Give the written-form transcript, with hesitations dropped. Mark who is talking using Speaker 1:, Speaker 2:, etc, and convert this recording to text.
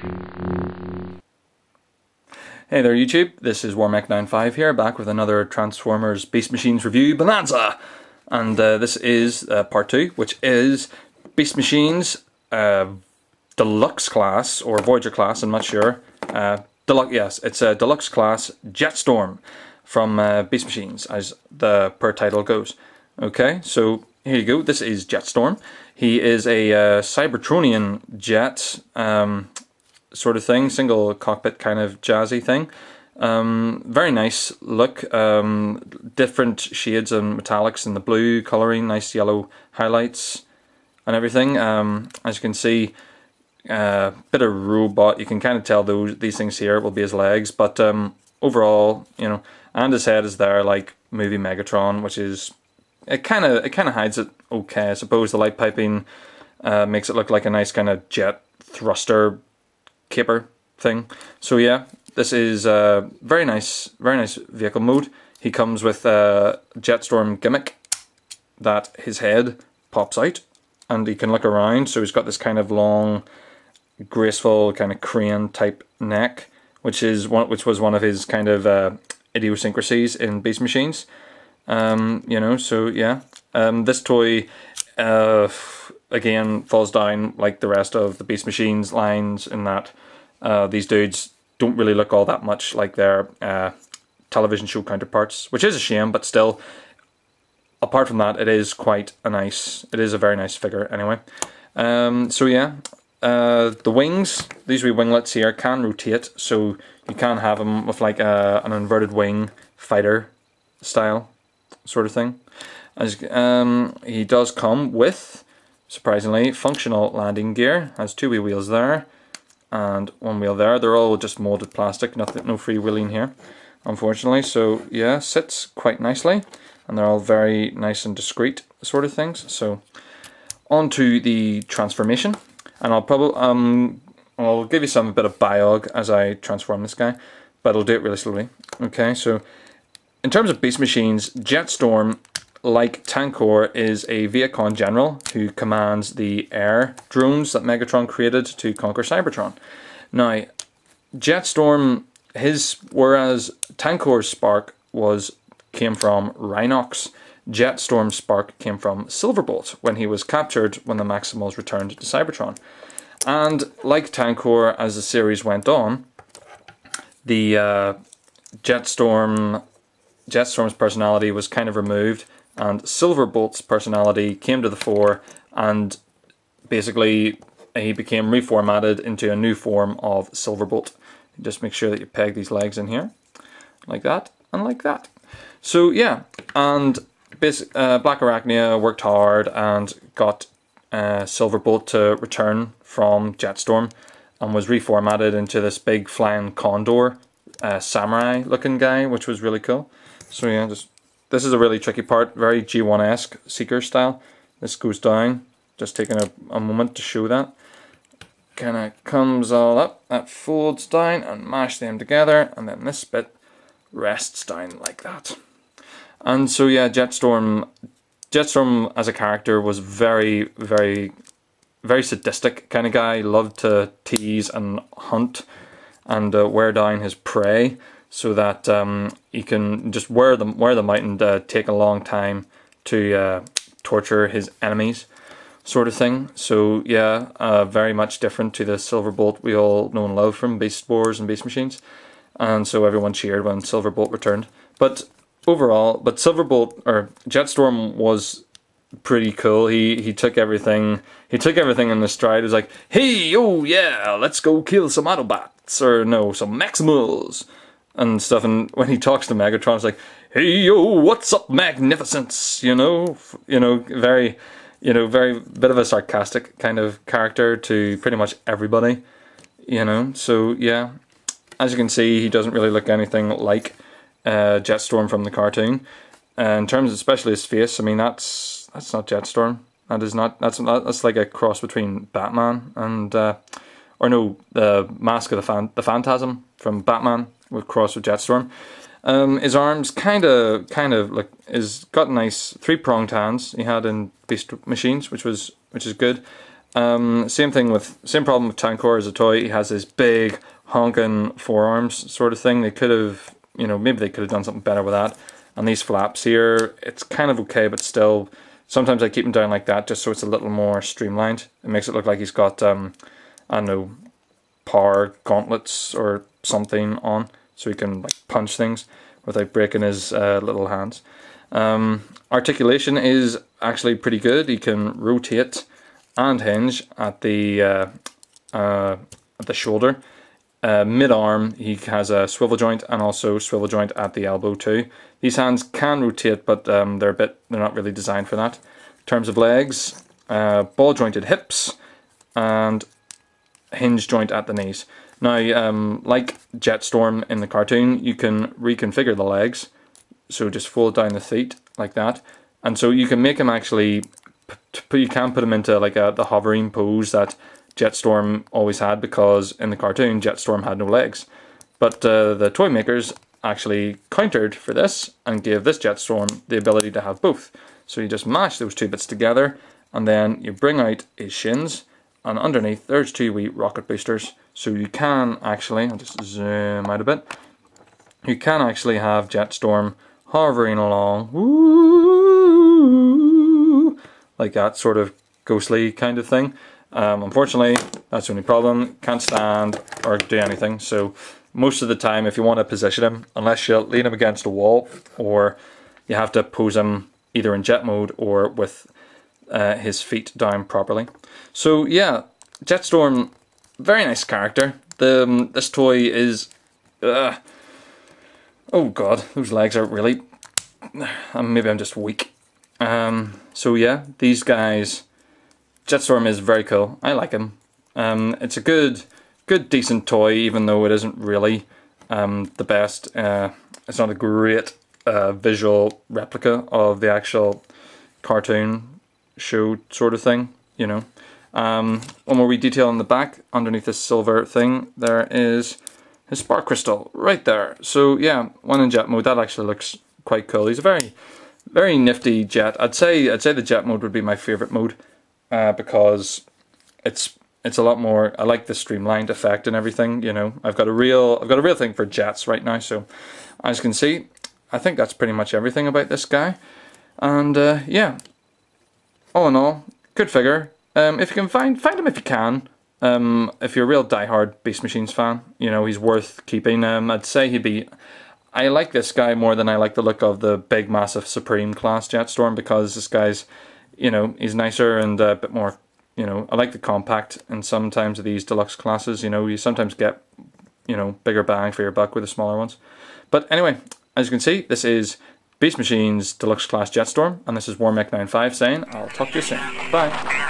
Speaker 1: Hey there YouTube, this is Warmech95 here, back with another Transformers Beast Machines review bonanza! And this is part 2, which is Beast Machines Deluxe class, or Voyager class, I'm not sure. Yes, it's a Deluxe class Jetstorm from Beast Machines, as the per title goes. Okay, so here you go, this is Jetstorm. He is a Cybertronian jet, sort of thing, single cockpit kind of jazzy thing. Very nice look, different shades and metallics in the blue colouring, nice yellow highlights and everything. As you can see, bit of robot, you can kind of tell these things here will be his legs, but overall, you know, and his head is there like movie Megatron, which is, it kind of hides it okay. I suppose the light piping makes it look like a nice kind of jet thruster caper thing. So yeah, this is a very nice vehicle mode. He comes with a Jetstorm gimmick that his head pops out and he can look around, so he's got this kind of long, graceful kind of crane type neck, which was one of his kind of idiosyncrasies in Beast Machines. You know, so yeah, this toy again falls down like the rest of the Beast Machines lines in that these dudes don't really look all that much like their television show counterparts, which is a shame, but still, apart from that, it is a very nice figure anyway. So yeah, the wings, these wee winglets here can rotate, so you can have them with like an inverted wing fighter style sort of thing. As he does come with, surprisingly, functional landing gear. Has two wee wheels there and one wheel there. They're all just molded plastic, no freewheeling here, unfortunately. So yeah, sits quite nicely, and they're all very nice and discreet sort of things. So on to the transformation, and I'll give you a bit of biog as I transform this guy, but I'll do it really slowly. Okay, so in terms of Beast Machines, Jetstorm, like Tankor, is a Viacon general who commands the air drones that Megatron created to conquer Cybertron. Now, Jetstorm, whereas Tankor's spark came from Rhinox, Jetstorm's spark came from Silverbolt when he was captured when the Maximals returned to Cybertron. And like Tankor, as the series went on, the Jetstorm's personality was kind of removed, and Silverbolt's personality came to the fore, and basically he became reformatted into a new form of Silverbolt. Just make sure that you peg these legs in here, like that, and like that. So yeah, and Black Arachnia worked hard and got Silverbolt to return from Jetstorm, and was reformatted into this big flying condor, samurai looking guy, which was really cool. So yeah, this is a really tricky part, very G1-esque Seeker style. This goes down, just taking a moment to show that. Kind of comes all up, that folds down and mash them together, and then this bit rests down like that. And so yeah, Jetstorm as a character was very sadistic kind of guy. Loved to tease and hunt and wear down his prey, so that he can just wear them out and take a long time to torture his enemies, sort of thing. So yeah, very much different to the Silverbolt we all know and love from Beast Wars and Beast Machines, and so everyone cheered when Silverbolt returned. But overall, Jetstorm was pretty cool. He took everything in the stride. It was like, hey, oh yeah, let's go kill some Autobots, or no, some Maximals and stuff. And when he talks to Megatron, it's like, hey yo, what's up, magnificence? You know, very bit of a sarcastic kind of character to pretty much everybody, you know. So yeah, as you can see, he doesn't really look anything like Jetstorm from the cartoon. In terms of especially his face, I mean, that's not Jetstorm. That is not. That's like a cross between Batman and or no, the Mask of the Phantasm from Batman with cross with Jetstorm. His arms kind of like got nice 3-pronged hands he had in Beast Machines, which is good. Same problem with Tankor as a toy. He has this big honking forearms sort of thing. They could have, you know, maybe they could have done something better with that. And these flaps here, it's kind of okay, but still, sometimes I keep them down like that just so it's a little more streamlined. It makes it look like he's got, I don't know, power gauntlets or something on, so he can like punch things without breaking his little hands. Articulation is actually pretty good. He can rotate and hinge at the shoulder. Mid-arm, he has a swivel joint and also swivel joint at the elbow too. These hands can rotate, but they're not really designed for that. In terms of legs, ball jointed hips and hinge joint at the knees. Now, like Jetstorm in the cartoon, you can reconfigure the legs, so just fold down the feet like that, and so you can make him actually. You can put him into like the hovering pose that Jetstorm always had, because in the cartoon Jetstorm had no legs. But the toy makers actually countered for this and gave this Jetstorm the ability to have both. So you just mash those two bits together, and then you bring out his shins, and underneath there's two wee rocket boosters. So you can actually, I'll just zoom out a bit, you can actually have Jetstorm hovering along, woo, like that sort of ghostly kind of thing. Unfortunately, that's the only problem. Can't stand or do anything. So most of the time, if you want to position him, unless you lean him against a wall, or you have to pose him either in jet mode or with his feet down properly. So yeah, Jetstorm, very nice character. This toy is, oh god, those legs are really, maybe I'm just weak. So yeah, these guys, Jetstorm is very cool. I like him. It's a good, decent toy, even though it isn't really the best. It's not a great visual replica of the actual cartoon show sort of thing, you know. One more wee detail on the back, underneath this silver thing, there is his spark crystal right there. So yeah, one in jet mode, that actually looks quite cool. He's a very, very nifty jet. I'd say the jet mode would be my favourite mode, because it's a lot more. I like the streamlined effect and everything. You know, I've got a real thing for jets right now. So as you can see, I think that's pretty much everything about this guy. And yeah, all in all, good figure. If you can find him if you can. If you're a real diehard Beast Machines fan, you know, he's worth keeping. I'd say he'd be. I like this guy more than I like the look of the big, massive Supreme class Jetstorm, because this guy's, you know, he's nicer and a bit more, you know, I like the compact, and sometimes of these deluxe classes, you know, you sometimes get, you know, bigger bang for your buck with the smaller ones. But anyway, as you can see, this is Beast Machines Deluxe Class Jetstorm, and this is Warmech95 saying, I'll talk to you soon. Bye.